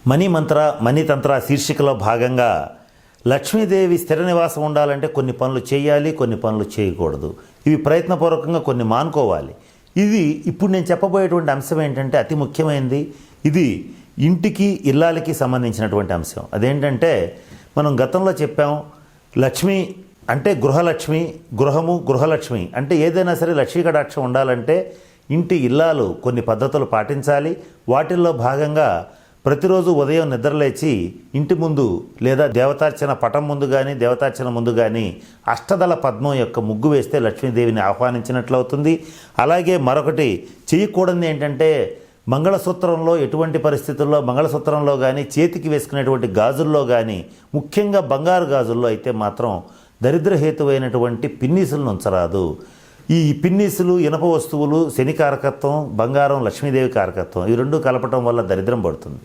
మణితంత్ర శీర్షికలో భాగంగా లక్ష్మీదేవి స్థిర నివాసం ఉండాలంటే కొన్ని పనులు చేయాలి, కొన్ని పనులు చేయకూడదు. ఇవి ప్రయత్నపూర్వకంగా కొన్ని మానుకోవాలి. ఇది ఇప్పుడు నేను చెప్పబోయేటువంటి అంశం ఏంటంటే అతి ముఖ్యమైనది. ఇది ఇంటికి ఇల్లాలకి సంబంధించినటువంటి అంశం. అదేంటంటే మనం గతంలో చెప్పాం, లక్ష్మి అంటే గృహలక్ష్మి, గృహము గృహలక్ష్మి అంటే ఏదైనా సరే లక్ష్మీ కటాక్షం ఉండాలంటే ఇంటి ఇల్లాలు కొన్ని పద్ధతులు పాటించాలి. వాటిల్లో భాగంగా ప్రతిరోజు ఉదయం నిద్రలేచి ఇంటి ముందు లేదా దేవతార్చన పటం ముందు కానీ దేవతార్చన ముందు కానీ అష్టదళ పద్మం యొక్క ముగ్గు వేస్తే లక్ష్మీదేవిని ఆహ్వానించినట్లు అవుతుంది. అలాగే మరొకటి చేయకూడనిది ఏంటంటే మంగళసూత్రంలో ఎటువంటి పరిస్థితుల్లో మంగళసూత్రంలో కానీ చేతికి వేసుకునేటువంటి గాజుల్లో కానీ ముఖ్యంగా బంగారు గాజుల్లో అయితే మాత్రం దరిద్రహేతువైనటువంటి పిన్నీసులను ఉంచరాదు. ఈ పిన్నీసులు, ఇనప వస్తువులు శని కారకత్వం, బంగారం లక్ష్మీదేవి కారకత్వం, ఈ రెండు కలపటం వల్ల దరిద్రం పడుతుంది.